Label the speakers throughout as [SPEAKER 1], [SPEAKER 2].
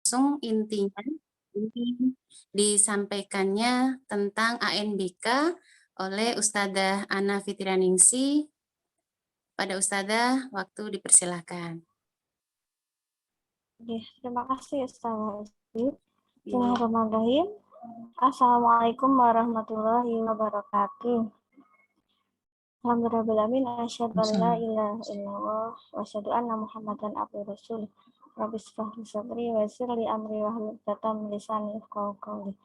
[SPEAKER 1] langsung intinya ini disampaikannya tentang ANBK oleh Ustadzah Ana Fitrianingsih. Pada Ustadzah, waktu dipersilahkan.
[SPEAKER 2] Terima kasih Ustazah. Bismillahirrahmanirrahim. Assalamualaikum warahmatullahi wabarakatuh. Alhamdulillahirrahmanirrahim. Asyhadu an la ilaha illallah wa asyhadu anna Muhammadan abduhu rasul. Rabbi shrah li sadri wa yassir li amri wahlul 'uqdatam min lisani yafqahu qawli.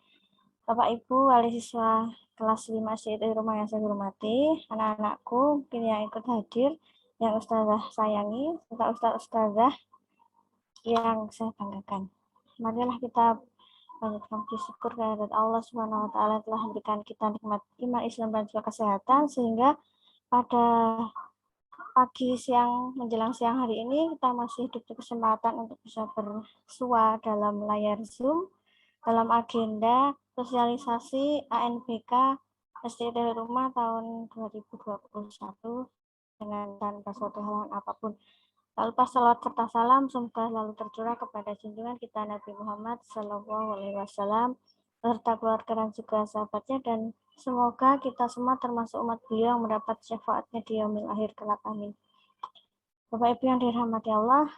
[SPEAKER 2] Bapak Ibu wali siswa kelas 5 SD rumah yang saya hormati, anak-anakku mungkin yang ikut hadir, yang Ustazah sayangi, serta Ustazah yang saya banggakan. Marilah kita panjatkan puji syukur kehadirat Allah Subhanahu wa taala telah memberikan kita nikmat iman, Islam dan juga kesehatan, sehingga pada pagi, siang, menjelang siang hari ini kita masih diberi kesempatan untuk bisa bersua dalam layar Zoom dalam agenda sosialisasi ANBK SD dari Rumah tahun 2021 dengan tanpa suatu halangan apapun. Lalu pas salawat serta salam semoga lalu tercurah kepada junjungan kita Nabi Muhammad SAW serta keluarga dan juga sahabatnya, dan semoga kita semua termasuk umat beliau yang mendapat syafaatnya di yaumil akhir kelak. Amin. Bapak Ibu yang dirahmati Allah,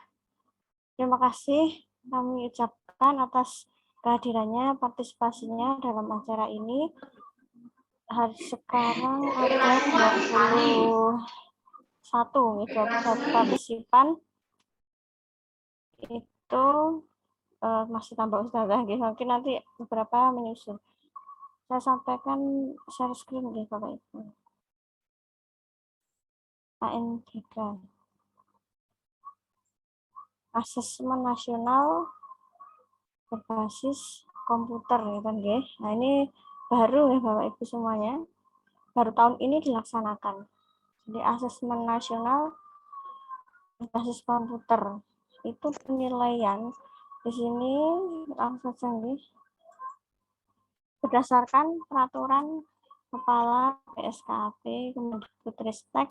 [SPEAKER 2] terima kasih kami ucapkan atas kehadirannya, partisipasinya dalam acara ini. Hari sekarang ada 21 partisipan. Itu masih tambah Ustazah, mungkin nanti beberapa menyusul. Saya sampaikan share screen Bapak Ibu. ANBK, Asesmen Nasional berbasis komputer, Nah, ini baru ya Bapak Ibu semuanya. Baru tahun ini dilaksanakan. Jadi asesmen nasional berbasis komputer. Itu penilaian di sini langsung saja berdasarkan peraturan Kepala PSKP Kemendikbudristek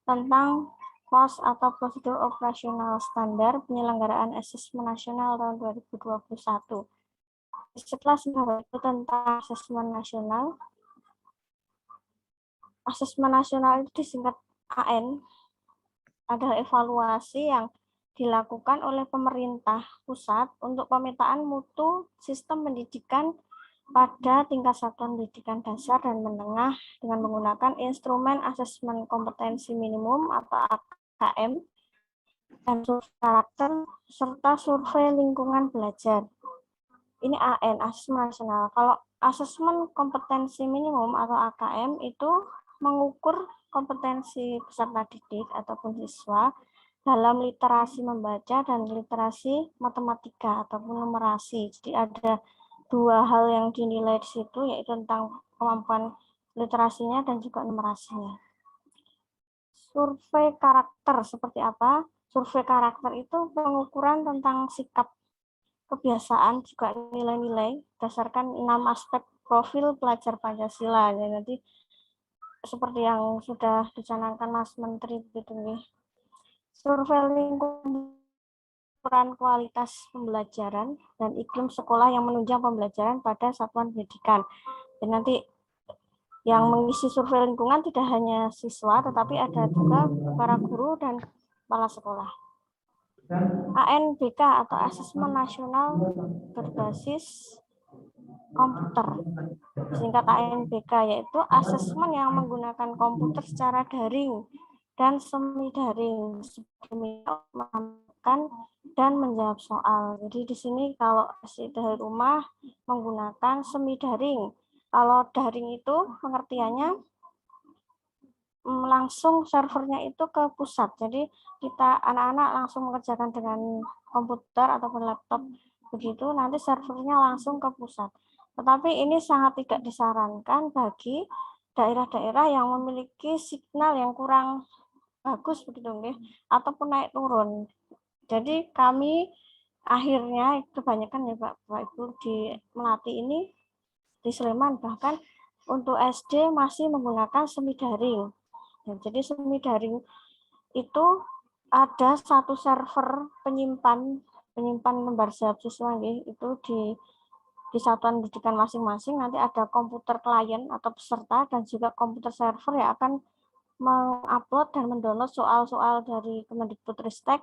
[SPEAKER 2] tentang pos atau prosedur operasional standar penyelenggaraan asesmen nasional tahun 2021. Setelah itu tentang asesmen nasional itu disingkat AN, adalah evaluasi yang dilakukan oleh pemerintah pusat untuk pemetaan mutu sistem pendidikan pada tingkat satuan pendidikan dasar dan menengah dengan menggunakan instrumen asesmen kompetensi minimum atau AKM dan survei karakter serta survei lingkungan belajar. Ini AN, asesmen nasional. Kalau asesmen kompetensi minimum atau AKM itu mengukur kompetensi peserta didik ataupun siswa dalam literasi membaca dan literasi matematika ataupun numerasi. Jadi ada dua hal yang dinilai di situ, yaitu tentang kemampuan literasinya dan juga numerasinya. Survei karakter seperti apa? Survei karakter itu pengukuran tentang sikap, kebiasaan, juga nilai-nilai berdasarkan 6 aspek profil pelajar Pancasila. Ya, nanti seperti yang sudah dicanangkan Mas Menteri gitu nih. Survei lingkungan, ukuran kualitas pembelajaran dan iklim sekolah yang menunjang pembelajaran pada satuan pendidikan. Dan nanti yang mengisi survei lingkungan tidak hanya siswa, tetapi ada juga para guru dan kepala sekolah. ANBK atau Asesmen Nasional Berbasis Komputer, singkat ANBK, yaitu asesmen yang menggunakan komputer secara daring dan semi daring dan menjawab soal. Jadi di sini kalau dari rumah menggunakan semi daring. Kalau daring itu pengertiannya langsung servernya itu ke pusat. Jadi kita anak-anak langsung mengerjakan dengan komputer ataupun laptop begitu, nanti servernya langsung ke pusat. Tetapi ini sangat tidak disarankan bagi daerah-daerah yang memiliki signal yang kurang bagus begitu nggih, ataupun naik turun. Jadi kami akhirnya kebanyakan ya Pak Ibu di Melati ini, di Sleman bahkan untuk SD masih menggunakan semi daring. Ya, jadi semi daring itu ada satu server penyimpan penyimpan lembar siap siswa itu di satuan pendidikan masing-masing nanti ada komputer klien atau peserta dan juga komputer server yang akan mengupload dan mendownload soal-soal dari Kemendikbudristek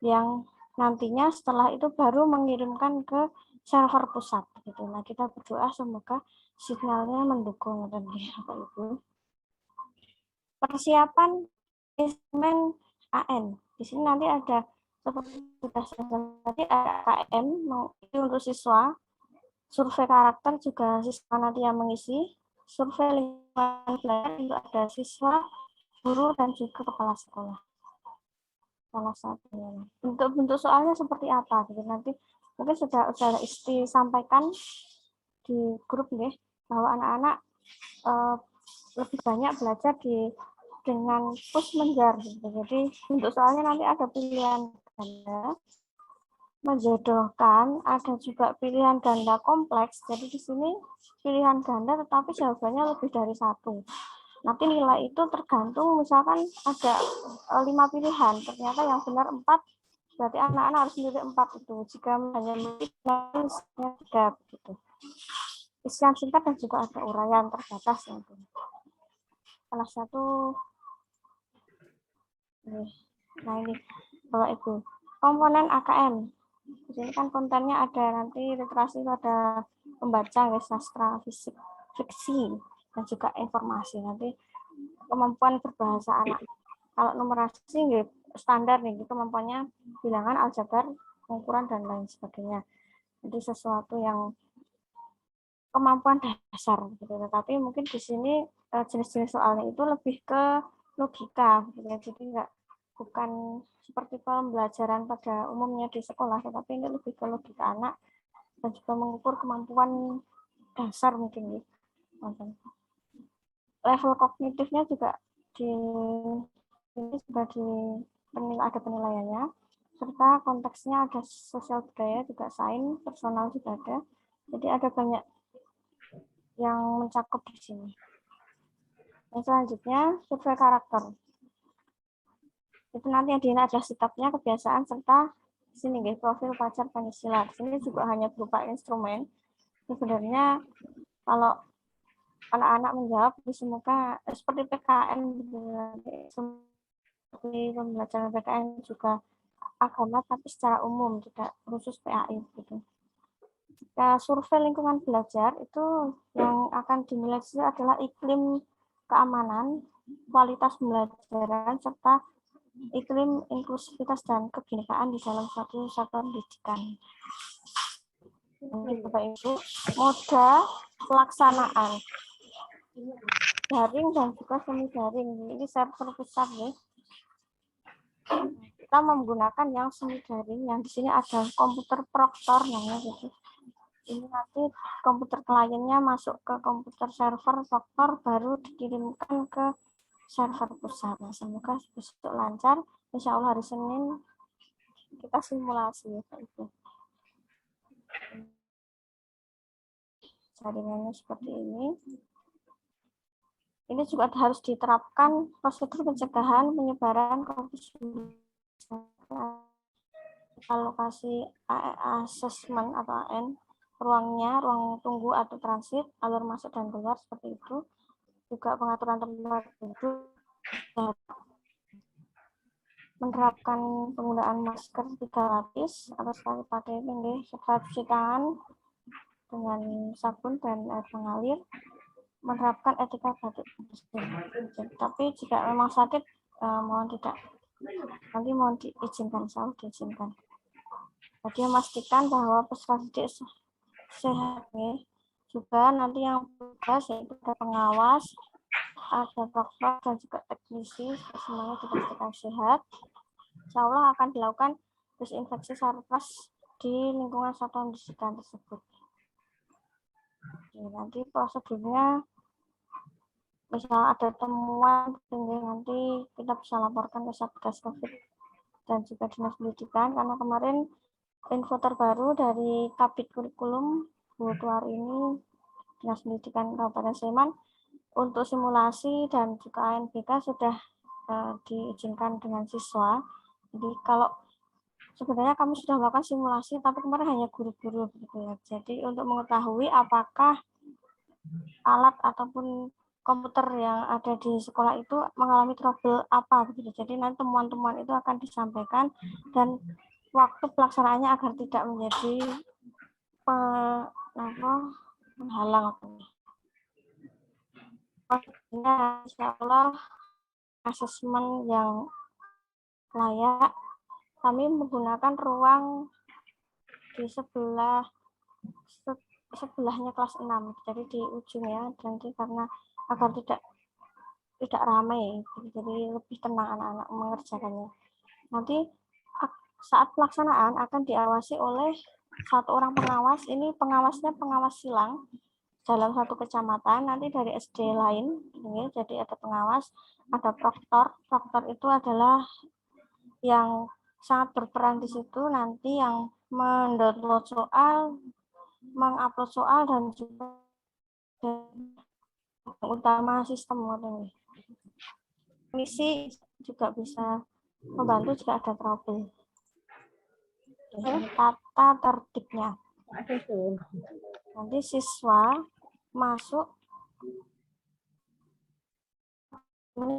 [SPEAKER 2] yang nantinya setelah itu baru mengirimkan ke server pusat gitu. Nah, kita berdoa semoga sinyalnya mendukung dan Bapak Ibu. Persiapan instrumen AN. Di sini nanti ada seperti sudah tadi ada KM untuk siswa, survei karakter juga siswa nanti yang mengisi, survei lingkungan belajar itu ada siswa, guru dan juga kepala sekolah. Salah satunya. Bentuk soalnya seperti apa? Gitu. Nanti mungkin sudah disampaikan di grup nih bahwa anak-anak lebih banyak belajar dengan push menjar gitu. Jadi untuk soalnya nanti ada pilihan ganda, menjodohkan, ada juga pilihan ganda kompleks. Jadi di sini pilihan ganda tetapi jawabannya lebih dari satu. Nanti nilai itu tergantung misalkan ada 5 pilihan, ternyata yang benar 4, berarti anak-anak harus milih 4 itu. Jika hanya milih 3 gitu. Isian singkat dan juga ada uraian terbatas nanti. Salah satu nah ini Bapak Ibu komponen AKM di sini kan kontennya ada nanti literasi pada pembaca sastra fisik fiksi dan juga informasi nanti kemampuan berbahasa anak kalau numerasi standar nih kemampuannya bilangan aljabar pengukuran dan lain sebagainya jadi sesuatu yang kemampuan dasar gitu. Tetapi mungkin di sini jenis-jenis soalnya itu lebih ke logika gitu ya. Jadi bukan seperti pembelajaran pada umumnya di sekolah, tetapi ini lebih ke logika anak dan juga mengukur kemampuan dasar mungkin ya. Level kognitifnya juga ini sudah ada penilaiannya serta konteksnya ada sosial budaya juga sains personal juga ada. Jadi ada banyak yang mencakup di sini. Yang selanjutnya survei karakter. Itu nanti yang dilihat adalah sikapnya, kebiasaan serta di sini profil pacar Pancasila. Di sini juga hanya berupa instrumen. Sebenarnya kalau anak-anak menjawab semoga seperti PKN seperti pembelajaran PKN juga agama tapi secara umum tidak khusus PAI gitu. Survei lingkungan belajar itu yang akan dinilai adalah iklim keamanan, kualitas pembelajaran, serta iklim inklusivitas dan kebinekaan di dalam suatu satuan pendidikan. Ini Bapak Ibu, moda pelaksanaan daring dan juga semi daring. Ini server pusat ya. Kita menggunakan yang semi daring, yang di sini ada komputer proktor namanya gitu. Ini nanti komputer kliennya masuk ke komputer server proktor baru dikirimkan ke server pusat. Nah, semoga besok lancar. Insya Allah hari Senin kita simulasi ya Pak Ibu. Jaringannya seperti ini. Ini juga harus diterapkan prosedur pencegahan penyebaran COVID-19. Alokasi asesmen atau AN, ruangnya, ruang tunggu atau transit, alur masuk dan keluar seperti itu. Juga pengaturan tempat duduk, menerapkan penggunaan masker 3 lapis atau sekali pakai ini, serta cuci tangan dengan sabun dan air mengalir, menerapkan etika batuk. Tapi jika memang sakit, mohon tidak, nanti mohon diizinkan, selalu diizinkan. Jadi memastikan bahwa peserta didik sehat ya. Juga nanti yang tugas yaitu ada pengawas, ada dokter dan juga teknisi, semuanya dipastikan sehat. Insya Allah akan dilakukan disinfeksi sarkas di lingkungan satuan pendidikan tersebut. Oke, nanti prosedurnya, misal ada temuan, nanti kita bisa laporkan ke Satgas COVID dan juga Dinas Pendidikan, karena kemarin info terbaru dari Kabid Kurikulum Butuar ini Dinas Pendidikan Kabupaten Sleman untuk simulasi dan juga ANBK sudah diizinkan dengan siswa. Jadi kalau sebenarnya kami sudah melakukan simulasi, tapi kemarin hanya guru-guru gitu ya. Jadi untuk mengetahui apakah alat ataupun komputer yang ada di sekolah itu mengalami trouble apa begitu. Jadi nanti temuan-temuan itu akan disampaikan dan waktu pelaksanaannya agar tidak menjadi penghalang. Insya Allah asesmen yang layak, kami menggunakan ruang di sebelahnya kelas 6, jadi di ujung ya, nanti karena agar tidak ramai, jadi lebih tenang anak-anak mengerjakannya. Nanti saat pelaksanaan akan diawasi oleh satu orang pengawas. Ini pengawasnya pengawas silang dalam satu kecamatan, nanti dari SD lain, ini jadi ada pengawas, ada proktor. Proktor itu adalah yang sangat berperan di situ, nanti yang mendownload soal, mengupload soal, dan juga utama sistem ini. Misi juga bisa membantu jika ada trouble. Tata tertibnya. Nanti siswa masuk ini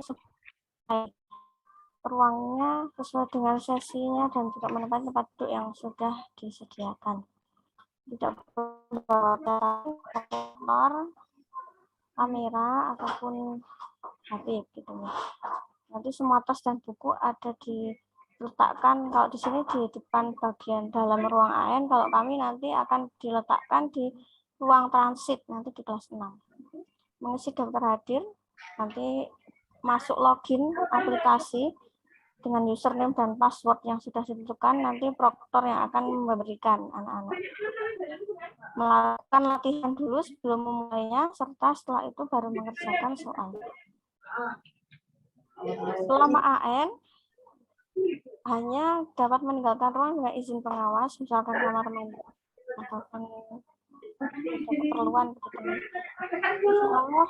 [SPEAKER 2] ruangnya sesuai dengan sesinya dan juga menempati tempat duduk yang sudah disediakan. Tidak perlu komputer, kamera ataupun HP gitu. Nanti semua tas dan buku ada diletakkan, kalau di sini di depan bagian dalam ruang AN, kalau kami nanti akan diletakkan di ruang transit nanti di kelas 6. Mengisi daftar hadir, nanti masuk login aplikasi dengan username dan password yang sudah ditentukan, nanti proktor yang akan memberikan anak-anak. Melakukan latihan dulu sebelum memulainya, serta setelah itu baru mengerjakan soal. Selama AN, hanya dapat meninggalkan ruang dengan izin pengawas, misalkan kamar mandi ataupun ada keperluan begitu. Insya Allah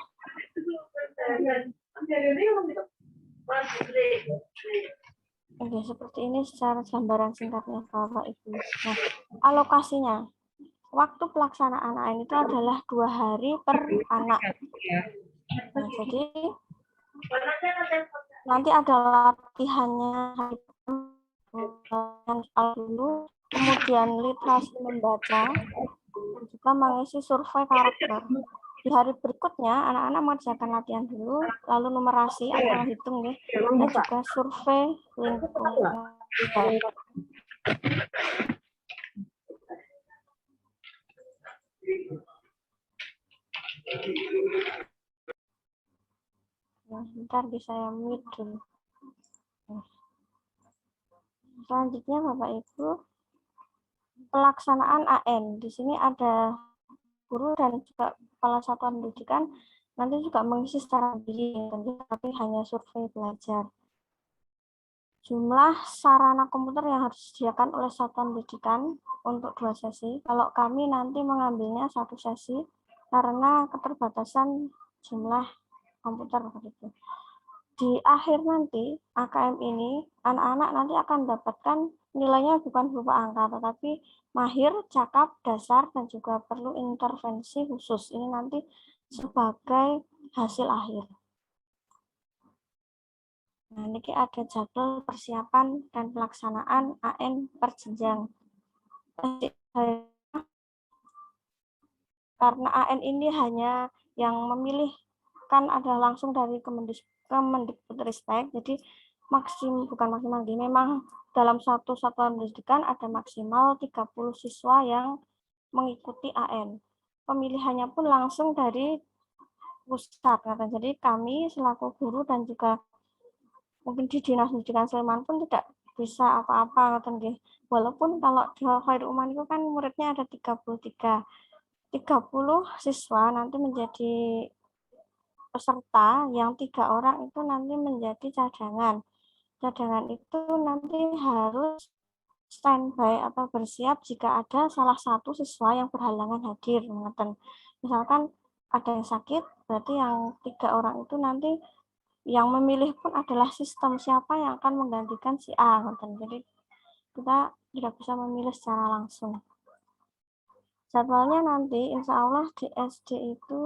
[SPEAKER 2] oke, seperti ini secara gambaran singkatnya Bapak Ibu. Nah, alokasinya, waktu pelaksanaan AN itu adalah 2 hari per anak. Nah, jadi nanti ada latihannya dulu, kemudian literasi membaca, dan juga mengisi survei karakter. Di hari berikutnya, anak-anak mengerjakan latihan dulu, lalu numerasi atau hitung ya, dan juga survei lingkungan. Nah, bentar bisa saya mute dulu. Selanjutnya Bapak Ibu, pelaksanaan AN. Di sini ada guru dan juga kepala satuan pendidikan, nanti juga mengisi secara mandiri, tapi hanya survei belajar. Jumlah sarana komputer yang harus disediakan oleh satuan pendidikan untuk 2 sesi. Kalau kami nanti mengambilnya 1 sesi karena keterbatasan jumlah komputer begitu. Di akhir nanti AKM ini anak-anak nanti akan mendapatkan nilainya bukan berupa angka, tetapi mahir, cakap, dasar, dan juga perlu intervensi khusus. Ini nanti sebagai hasil akhir. Nah, ini ada jadwal persiapan dan pelaksanaan AN per jenjang. Karena AN ini hanya yang memilih kan ada langsung dari Kemendikbudristek, jadi bukan maksimal, memang dalam satu satuan pendidikan ada maksimal 30 siswa yang mengikuti AN. Pemilihannya pun langsung dari pusat. Jadi kami selaku guru dan juga mungkin di Dinas Pendidikan Sleman pun tidak bisa apa-apa. Walaupun kalau di Khairul Umam itu kan muridnya ada 33. 30 siswa nanti menjadi peserta, yang 3 orang itu nanti menjadi cadangan. Cadangan itu nanti harus standby atau bersiap jika ada salah satu siswa yang berhalangan hadir. Misalkan ada yang sakit, berarti yang 3 orang itu nanti yang memilih pun adalah sistem siapa yang akan menggantikan si A. Jadi kita tidak bisa memilih secara langsung. Jadwalnya nanti insya Allah di SD itu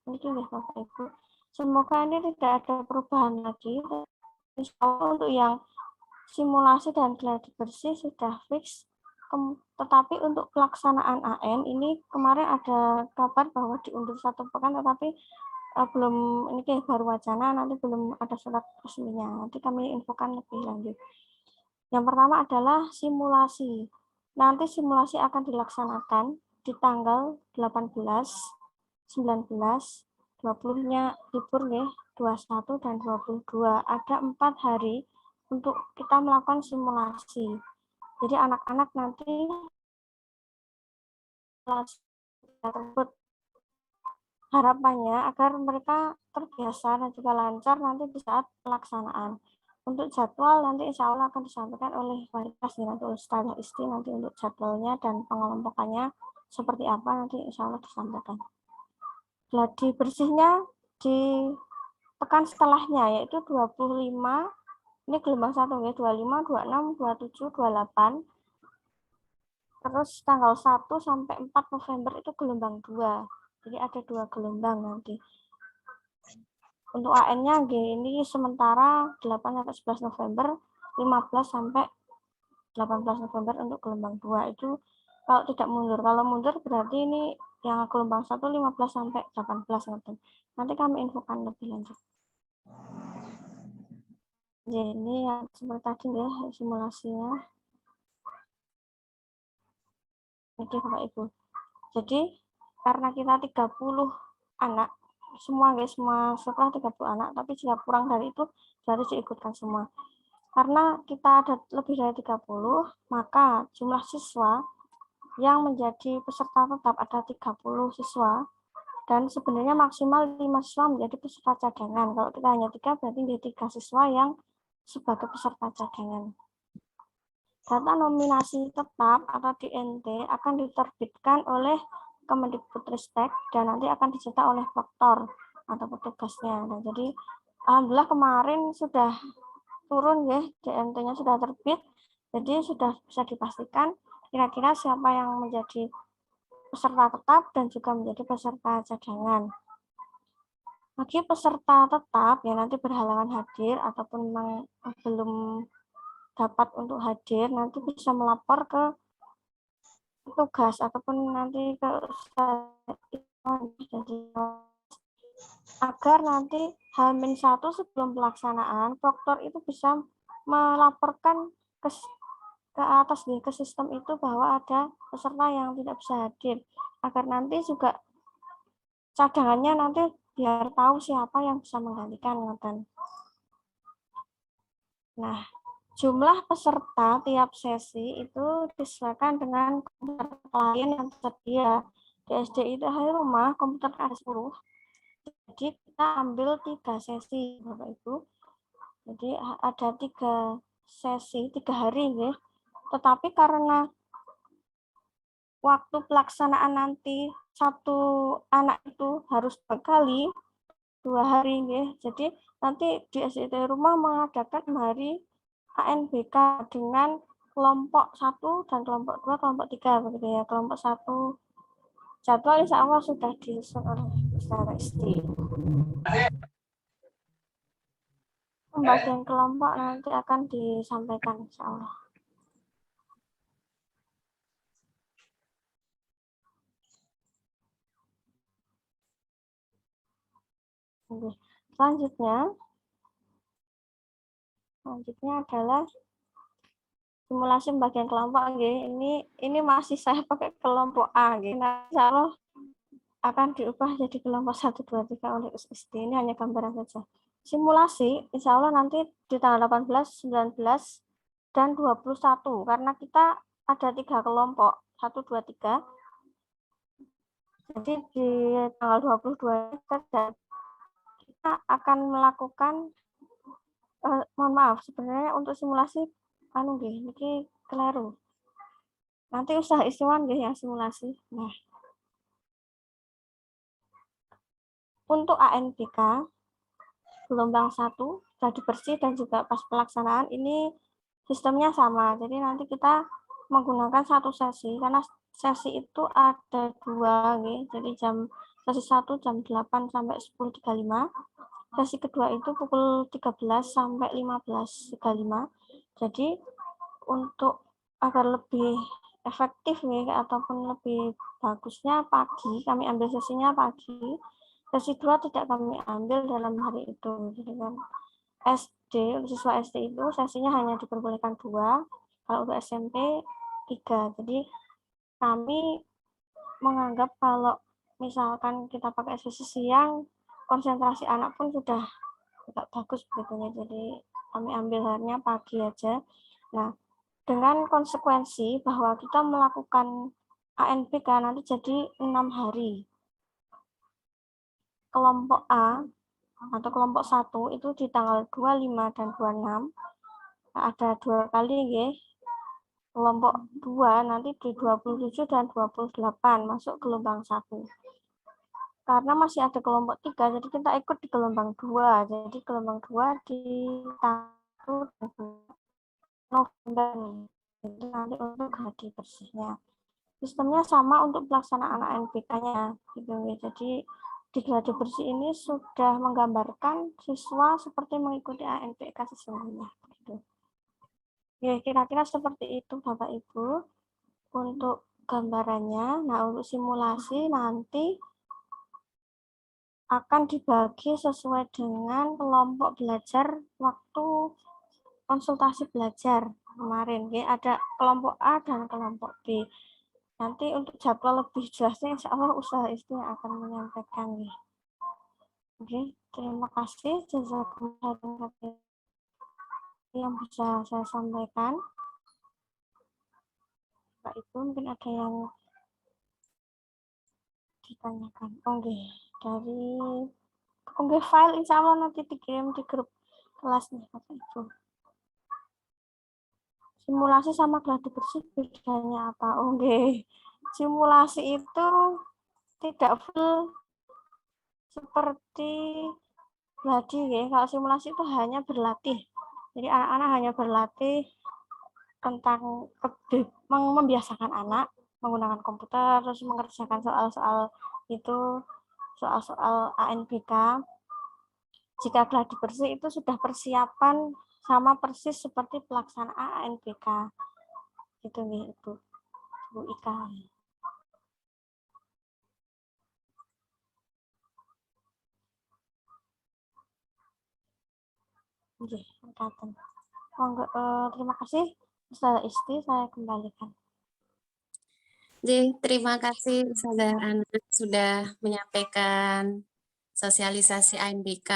[SPEAKER 2] mungkin ya Bapak Ibu. Semoga ini tidak ada perubahan lagi. Insya Allah untuk yang simulasi dan gladi bersih sudah fix. Tetapi untuk pelaksanaan AN ini kemarin ada kabar bahwa diundur 1 pekan, tetapi belum, ini kayak baru wacana, nanti belum ada surat resminya. Nanti kami infokan lebih lanjut. Yang pertama adalah simulasi. Nanti simulasi akan dilaksanakan di tanggal 18, 19, 20-nya libur ya, 21 dan 22. Ada 4 hari untuk kita melakukan simulasi. Jadi anak-anak nanti tersebut harapannya agar mereka terbiasa dan juga lancar nanti di saat pelaksanaan. Untuk jadwal nanti insya Allah akan disampaikan oleh wali kelas nanti Ustazah Isti, nanti untuk jadwalnya dan pengelompokannya seperti apa nanti insya Allah disampaikan. Gladi bersihnya di pekan setelahnya yaitu 25, ini gelombang 1 ya, 25, 26, 27, 28. Terus tanggal 1 sampai 4 November itu gelombang 2. Jadi ada 2 gelombang nanti. Untuk AN-nya ini sementara 8 sampai 11 November, 15 sampai 18 November untuk gelombang 2 itu kalau tidak mundur. Kalau mundur berarti ini yang gelombang 1 15 sampai 18 nanti. Nanti kami infokan lebih lanjut. Jadi ini yang seperti tadi ya simulasinya. Oke Bapak Ibu. Jadi karena kita 30 anak semua guys, semua sekolah 30 anak, tapi jika kurang dari itu harus diikutkan semua. Karena kita ada lebih dari 30, maka jumlah siswa yang menjadi peserta tetap ada 30 siswa, dan sebenarnya maksimal 5 siswa menjadi peserta cadangan. Kalau kita hanya 3, berarti menjadi 3 siswa yang sebagai peserta cadangan. Data nominasi tetap atau DNT akan diterbitkan oleh Kemendikbudristek dan nanti akan dicetak oleh proktor atau petugasnya. Nah, jadi alhamdulillah kemarin sudah turun ya, DNT-nya sudah terbit, jadi sudah bisa dipastikan kira-kira siapa yang menjadi peserta tetap dan juga menjadi peserta cadangan. Bagi peserta tetap yang nanti berhalangan hadir ataupun memang belum dapat untuk hadir, nanti bisa melapor ke petugas ataupun nanti ke agar nanti H-1 sebelum pelaksanaan proktor itu bisa melaporkan ke atas ke sistem itu bahwa ada peserta yang tidak bisa hadir, agar nanti juga cadangannya nanti biar tahu siapa yang bisa menggantikan. Nah, jumlah peserta tiap sesi itu disesuaikan dengan komputer klien yang tersedia. Di SD itu hari rumah komputer ada 10. Jadi kita ambil 3 sesi Bapak Ibu. Jadi ada 3 sesi, 3 hari ya. Tetapi karena waktu pelaksanaan nanti satu anak itu harus berkali 2 hari ya. Jadi nanti di SD rumah mengadakan hari ANBK dengan kelompok 1 dan kelompok 2, kelompok 3 begitu ya. Kelompok 1 jadwal insya Allah sudah disusun oleh Ustazah Isti. Pembagian kelompok nanti akan disampaikan insya Allah. Selanjutnya adalah simulasi pembagian kelompok. Ini masih saya pakai kelompok A. Nah, insya Allah akan diubah jadi kelompok 1, 2, 3 oleh USD. Ini hanya gambaran saja. Simulasi insya Allah nanti di tanggal 18, 19, dan 21. Karena kita ada 3 kelompok, 1, 2, 3. Jadi di tanggal 22 kita akan melakukan mohon maaf, sebenarnya untuk simulasi ini keliru. Nanti usaha istimewa yang simulasi. Nah, untuk ANBK gelombang 1 gladi bersih dan juga pas pelaksanaan ini sistemnya sama. Jadi nanti kita menggunakan satu sesi, karena sesi itu ada 2, jadi sesi 1 jam 8 sampai 10.35, sesi kedua itu pukul 13 sampai 15.35. Jadi untuk agar lebih efektif ataupun lebih bagusnya pagi, kami ambil sesinya pagi. Sesi 2 tidak kami ambil dalam hari itu. Jadi kan siswa SD itu sesinya hanya diperbolehkan 2, kalau untuk SMP 3. Jadi kami menganggap kalau misalkan kita pakai sesi siang, konsentrasi anak pun sudah agak bagus begitu ya. Jadi kami ambil harinya pagi aja. Nah, dengan konsekuensi bahwa kita melakukan ANPK nanti jadi 6 hari. Kelompok A atau kelompok 1 itu di tanggal 25 dan 26. Ada 2 kali ya. Kelompok 2 nanti di 27 dan 28 masuk gelombang 1. Karena masih ada kelompok 3, jadi kita ikut di gelombang 2. Jadi gelombang 2 di tanggal 1 November. Jadi nanti untuk gladi bersihnya. Sistemnya sama untuk pelaksanaan ANPK-nya. Gitu. Jadi di gladi bersih ini sudah menggambarkan siswa seperti mengikuti ANPK sesungguhnya. Gitu. Ya, kira-kira seperti itu Bapak Ibu untuk gambarannya. Nah, untuk simulasi nanti akan dibagi sesuai dengan kelompok belajar waktu konsultasi belajar kemarin. Ya, ada kelompok A dan kelompok B. Nanti untuk jadwal lebih jelasnya insya Allah usaha itu yang akan menyampaikan. Ya. Oke, terima kasih. Jazakumullah yang bisa saya sampaikan. Pak Ibu mungkin ada yang ditanyakan. Oke, dari file insya Allah nanti dikirim di grup kelas nih Bapak Ibu. Simulasi sama gladi bersih bedanya apa? Oke, simulasi itu tidak full seperti gladi ya. Kalau simulasi itu hanya berlatih. Jadi anak-anak hanya berlatih tentang membiasakan anak menggunakan komputer, terus mengerjakan soal-soal itu, soal-soal ANPK. Jika gladi bersih itu sudah persiapan sama persis seperti pelaksanaan ANPK. Gitu nih Ibu Ika. Terima kasih. Ustazah Isti, saya kembalikan.
[SPEAKER 1] Terima kasih Ustazah Ana sudah menyampaikan sosialisasi ANBK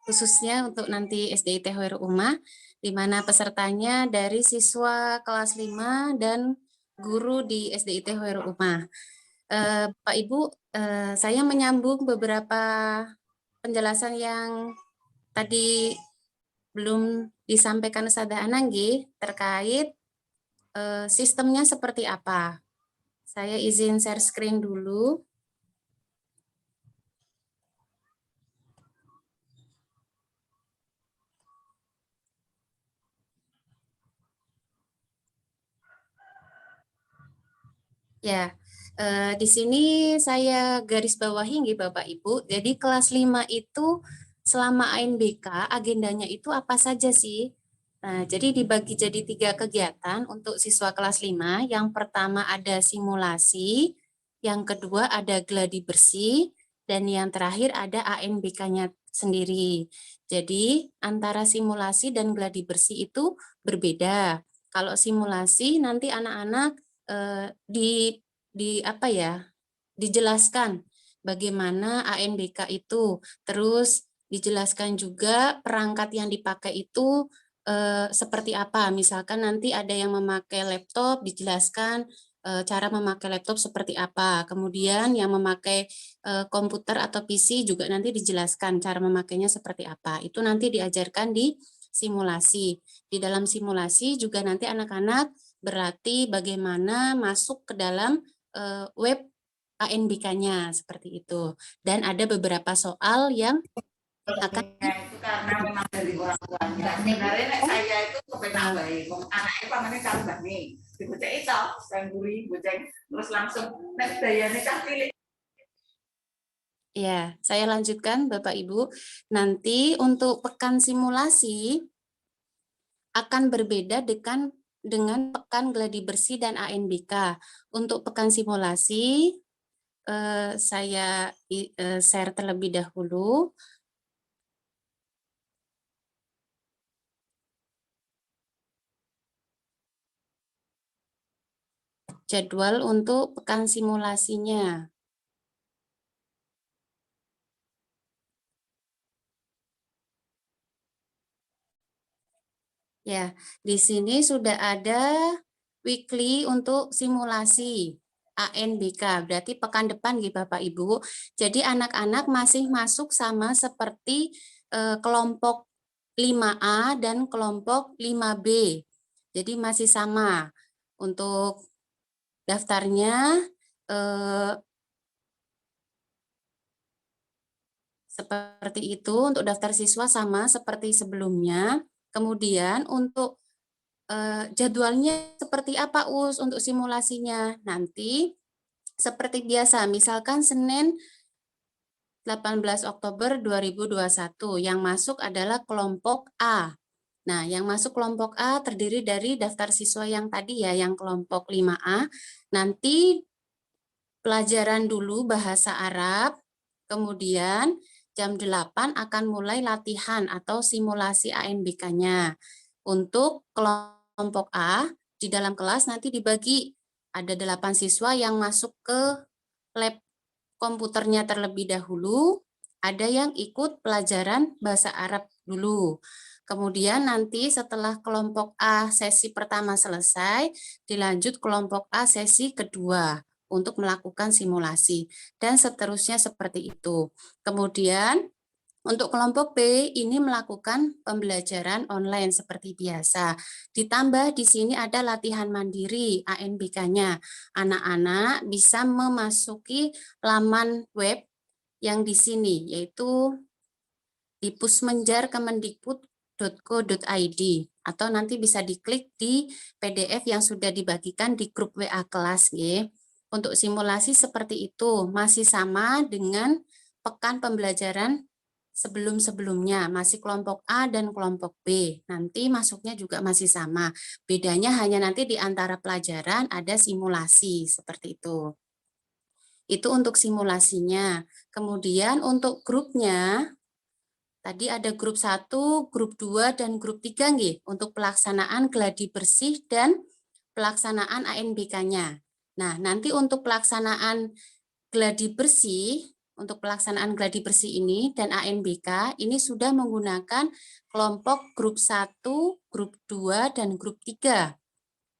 [SPEAKER 1] khususnya untuk nanti SDIT Hoyrul Ummah, di mana pesertanya dari siswa kelas 5 dan guru di SDIT Hoyrul Ummah. Pak Ibu, saya menyambung beberapa penjelasan yang tadi belum disampaikan Ustazah Ananggi terkait sistemnya seperti apa. Saya izin share screen dulu. Ya, di sini saya garis bawahi nggih Bapak Ibu. Jadi kelas 5 itu selama ANBK agendanya itu apa saja sih? Nah, jadi dibagi jadi 3 kegiatan untuk siswa kelas 5. Yang pertama ada simulasi, yang kedua ada gladi bersih, dan yang terakhir ada ANBK-nya sendiri. Jadi antara simulasi dan gladi bersih itu berbeda. Kalau simulasi nanti anak-anak dijelaskan bagaimana ANBK itu, terus dijelaskan juga perangkat yang dipakai itu seperti apa. Misalkan nanti ada yang memakai laptop, dijelaskan cara memakai laptop seperti apa. Kemudian yang memakai komputer atau PC juga nanti dijelaskan cara memakainya seperti apa. Itu nanti diajarkan di simulasi. Di dalam simulasi juga nanti anak-anak berlatih bagaimana masuk ke dalam web ANBK-nya seperti itu. Dan ada beberapa soal yang akan
[SPEAKER 3] itu karena memang dari orang tuanya. Sebenarnya saya itu kepengen baik, anaknya pamannya kalau bani. Bocah itu sangguri bocah terus langsung nek dayane cah cilik.
[SPEAKER 1] Ya, saya lanjutkan Bapak Ibu. Nanti untuk pekan simulasi akan berbeda dengan pekan gladi bersih dan ANBK. Untuk pekan simulasi saya share terlebih dahulu. Jadwal untuk pekan simulasinya. Ya, di sini sudah ada weekly untuk simulasi ANBK, berarti pekan depan gitu Bapak Ibu. Jadi anak-anak masih masuk sama seperti kelompok 5A dan kelompok 5B. Jadi masih sama. Untuk daftarnya seperti itu, untuk daftar siswa sama seperti sebelumnya. Kemudian untuk jadwalnya seperti apa untuk simulasinya? Nanti seperti biasa, misalkan Senin 18 Oktober 2021, yang masuk adalah kelompok A. Nah, yang masuk kelompok A terdiri dari daftar siswa yang tadi ya, yang kelompok 5A. Nanti pelajaran dulu bahasa Arab, kemudian jam 8 akan mulai latihan atau simulasi ANBK-nya. Untuk kelompok A, di dalam kelas nanti dibagi, ada 8 siswa yang masuk ke lab komputernya terlebih dahulu, ada yang ikut pelajaran bahasa Arab dulu. Kemudian nanti setelah kelompok A sesi pertama selesai, dilanjut kelompok A sesi kedua untuk melakukan simulasi, dan seterusnya seperti itu. Kemudian untuk kelompok B ini melakukan pembelajaran online seperti biasa. Ditambah di sini ada latihan mandiri ANBK-nya. Anak-anak bisa memasuki laman web yang di sini, yaitu di pusmenjar.kemendikbud.go.id, atau nanti bisa diklik di PDF yang sudah dibagikan di grup WA kelas. Ya. Untuk simulasi seperti itu, masih sama dengan pekan pembelajaran sebelum-sebelumnya, masih kelompok A dan kelompok B. Nanti masuknya juga masih sama. Bedanya hanya nanti di antara pelajaran ada simulasi, seperti itu. Itu untuk simulasinya. Kemudian untuk grupnya, tadi ada grup 1, grup 2, dan grup 3 nggih, untuk pelaksanaan gladi bersih dan pelaksanaan ANBK-nya. Nah, nanti untuk pelaksanaan gladi bersih, untuk pelaksanaan gladi bersih ini dan ANBK ini sudah menggunakan kelompok grup 1, grup 2, dan grup 3.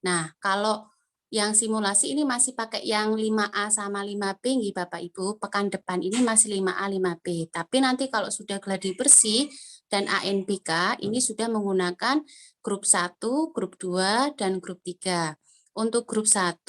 [SPEAKER 1] Nah, kalau yang simulasi ini masih pakai yang 5A sama 5B, nih Bapak Ibu, pekan depan ini masih 5A, 5B. Tapi nanti kalau sudah gladi bersih dan ANBK, ini sudah menggunakan grup 1, grup 2, dan grup 3. Untuk grup 1,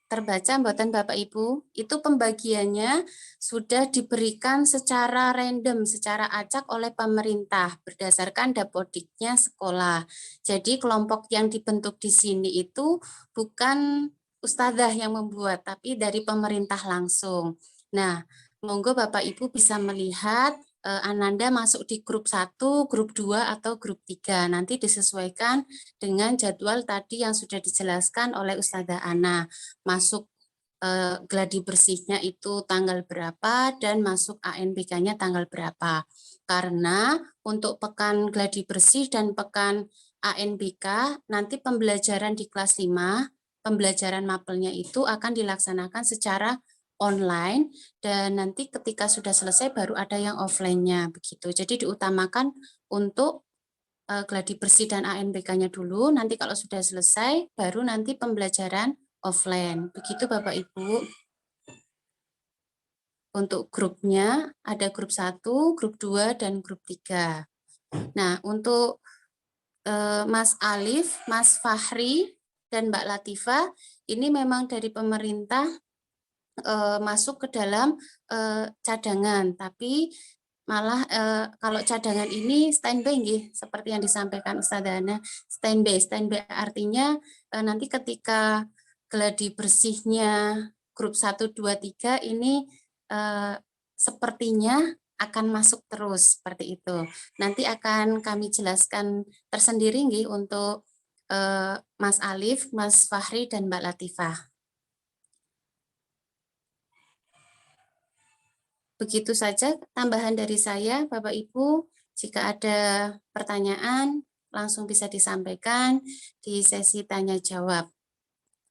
[SPEAKER 1] terbaca mboten Bapak Ibu, itu pembagiannya sudah diberikan secara random, secara acak oleh pemerintah berdasarkan dapodiknya sekolah. Jadi kelompok yang dibentuk di sini itu bukan ustadzah yang membuat, tapi dari pemerintah langsung. Nah, monggo Bapak Ibu bisa melihat Ananda masuk di grup 1, grup 2, atau grup 3. Nanti disesuaikan dengan jadwal tadi yang sudah dijelaskan oleh Ustadzah Ana. Masuk gladi bersihnya itu tanggal berapa dan masuk ANBK-nya tanggal berapa. Karena untuk pekan gladi bersih dan pekan ANBK nanti pembelajaran di kelas 5, pembelajaran mapelnya itu akan dilaksanakan secara online, dan nanti ketika sudah selesai baru ada yang offline-nya begitu. Jadi diutamakan untuk gladi bersih dan ANBK-nya dulu, nanti kalau sudah selesai baru nanti pembelajaran offline. Begitu Bapak Ibu. Untuk grupnya ada grup 1, grup 2, dan grup 3. Nah, untuk Mas Alif, Mas Fahri, dan Mbak Latifah, ini memang dari pemerintah masuk ke dalam cadangan, tapi malah kalau cadangan ini standby nggih, seperti yang disampaikan Ustazah Ana, standby. Standby artinya nanti ketika gladi bersihnya grup 1, 2, 3 ini sepertinya akan masuk terus seperti itu. Nanti akan kami jelaskan tersendiri nggih untuk Mas Alif, Mas Fahri, dan Mbak Latifah. Begitu saja tambahan dari saya, Bapak Ibu. Jika ada pertanyaan, langsung bisa disampaikan di sesi tanya jawab.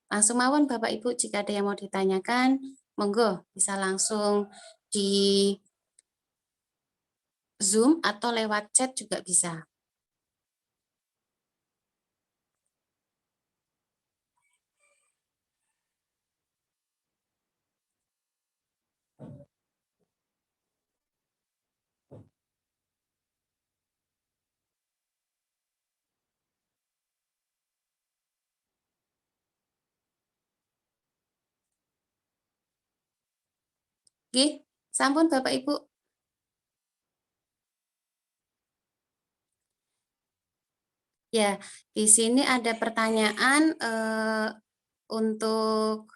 [SPEAKER 1] Langsung mawon Bapak Ibu, jika ada yang mau ditanyakan, monggo bisa langsung di Zoom atau lewat chat juga bisa. Oke, sampun Bapak Ibu. Ya, di sini ada pertanyaan untuk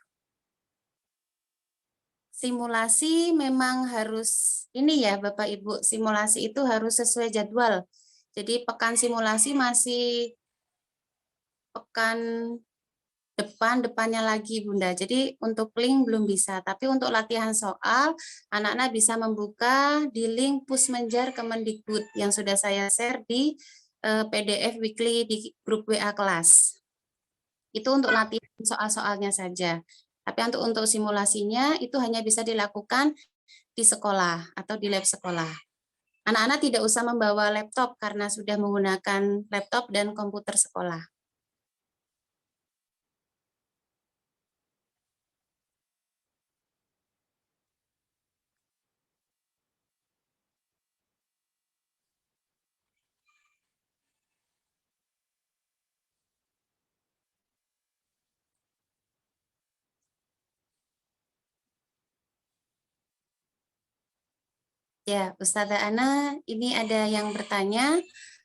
[SPEAKER 1] simulasi memang harus ini ya Bapak Ibu, simulasi itu harus sesuai jadwal. Jadi pekan simulasi masih pekan depannya lagi Bunda. Jadi untuk link belum bisa, tapi untuk latihan soal anak-anak bisa membuka di link Pusmenjar Kemendikbud yang sudah saya share di PDF weekly di grup WA kelas. Itu untuk latihan soal-soalnya saja. Tapi untuk simulasinya itu hanya bisa dilakukan di sekolah atau di lab sekolah. Anak-anak tidak usah membawa laptop karena sudah menggunakan laptop dan komputer sekolah. Ya, Ustazah Ana, ini ada yang bertanya,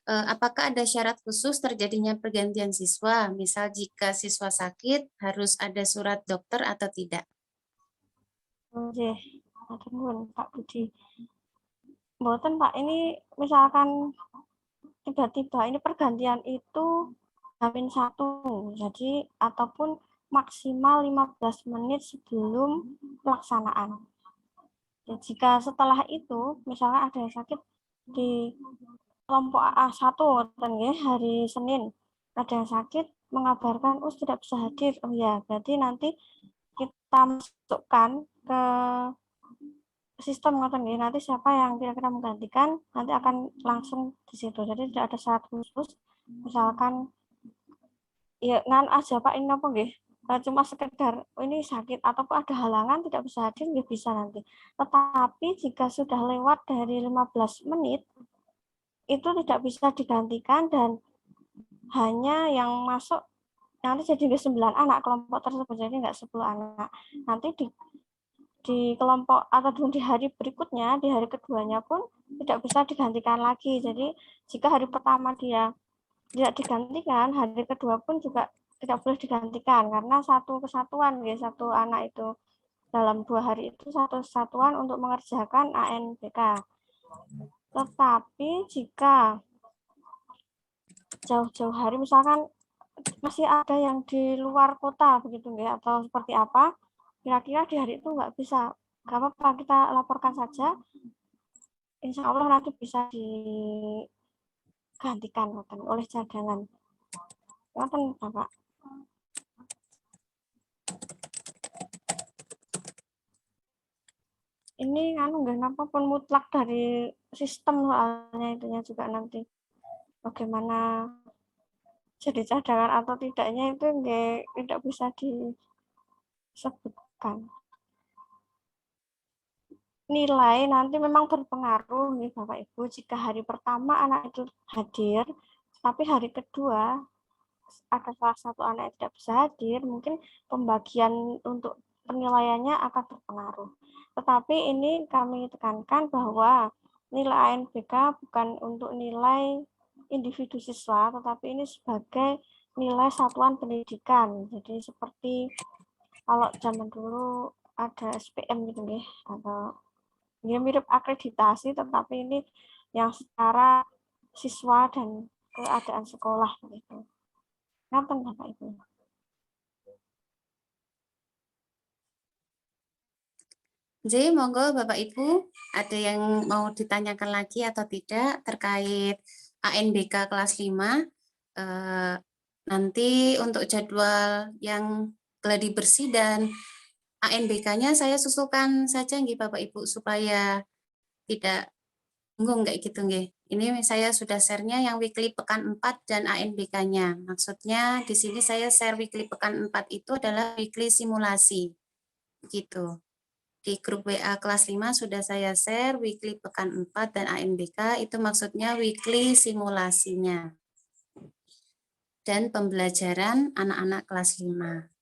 [SPEAKER 1] apakah ada syarat khusus terjadinya pergantian siswa? Misal jika siswa sakit, harus ada surat dokter atau tidak?
[SPEAKER 2] Nggih, matur nuwun Pak Budi. Mboten Pak, ini misalkan tiba-tiba ini pergantian itu Hamin 1, jadi ataupun maksimal 15 menit sebelum pelaksanaan. Ya, jika setelah itu, misalnya ada yang sakit di kelompok A1 hari Senin, ada yang sakit mengabarkan tidak bisa hadir. Oh ya, berarti nanti kita masukkan ke sistem nanti siapa yang kira-kira menggantikan nanti akan langsung di situ. Jadi tidak ada syarat khusus. Misalkan ya ngan aja Pak ini apa nggih? Cuma sekedar ini sakit ataupun ada halangan tidak bisa hadir nggih bisa nanti. Tetapi jika sudah lewat dari 15 menit itu tidak bisa digantikan dan hanya yang masuk nanti jadi 9 anak kelompok tersebut, jadi nggak 10 anak. Nanti di kelompok atau di hari berikutnya, di hari keduanya pun tidak bisa digantikan lagi. Jadi jika hari pertama dia tidak digantikan, hari kedua pun juga tidak boleh digantikan karena satu kesatuan ya, satu anak itu dalam 2 hari itu satu kesatuan untuk mengerjakan ANBK. Tetapi jika jauh-jauh hari misalkan masih ada yang di luar kota begitu ya atau seperti apa, kira-kira di hari itu nggak bisa, nggak apa-apa kita laporkan saja, insya Allah nanti bisa digantikan oleh cadangan. Ngoten Bapak. Ini kan nggak apapun mutlak dari sistem soalnya itunya juga nanti bagaimana jadi cadangan atau tidaknya itu tidak bisa disebutkan. Nilai nanti memang berpengaruh nih Bapak Ibu jika hari pertama anak itu hadir tapi hari kedua ada salah satu anak yang tidak bisa hadir, mungkin pembagian untuk penilaiannya akan berpengaruh. Tetapi ini kami tekankan bahwa nilai ANBK bukan untuk nilai individu siswa, tetapi ini sebagai nilai satuan pendidikan. Jadi seperti kalau zaman dulu ada SPM gitu ya, atau ya mirip akreditasi, tetapi ini yang secara siswa dan keadaan sekolah begitu. Ngaten Bapak Ibu.
[SPEAKER 1] Jadi monggo Bapak Ibu, ada yang mau ditanyakan lagi atau tidak terkait ANBK kelas 5? Nanti untuk jadwal yang gladi bersih dan ANBK-nya saya susulkan saja nggih Bapak Ibu supaya tidak bingung kayak gitu nggih. Ini saya sudah share-nya yang weekly pekan 4 dan ANBK-nya. Maksudnya di sini saya share weekly pekan 4 itu adalah weekly simulasi. Begitu. Di grup WA kelas 5 sudah saya share weekly pekan 4 dan ANBK itu maksudnya weekly simulasinya. Dan pembelajaran anak-anak kelas 5.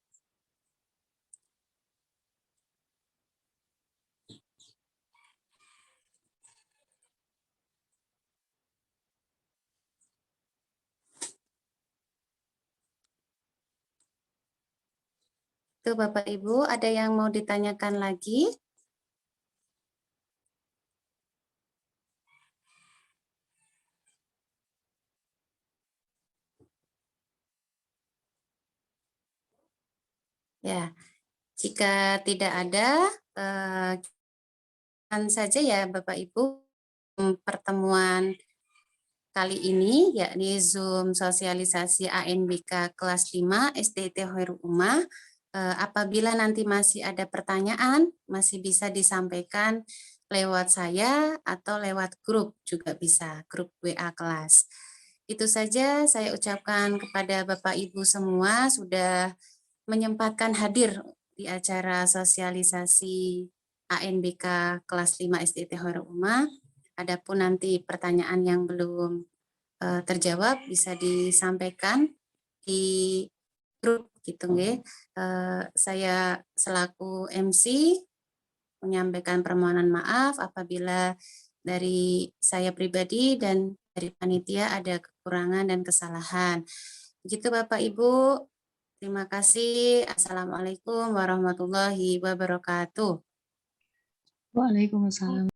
[SPEAKER 1] Itu Bapak Ibu, ada yang mau ditanyakan lagi? Ya, jika tidak ada, saja ya Bapak Ibu, pertemuan kali ini yakni Zoom sosialisasi ANBK kelas 5 SDT Khairul Ummah. Apabila nanti masih ada pertanyaan, masih bisa disampaikan lewat saya atau lewat grup juga bisa, grup WA kelas. Itu saja saya ucapkan kepada Bapak Ibu semua sudah menyempatkan hadir di acara sosialisasi ANBK kelas 5 SDT Khairul Ummah. Adapun nanti pertanyaan yang belum terjawab bisa disampaikan di grup gitu nggih. Saya selaku MC menyampaikan permohonan maaf apabila dari saya pribadi dan dari panitia ada kekurangan dan kesalahan. Begitu Bapak Ibu. Terima kasih. Assalamualaikum warahmatullahi wabarakatuh.
[SPEAKER 4] Waalaikumsalam.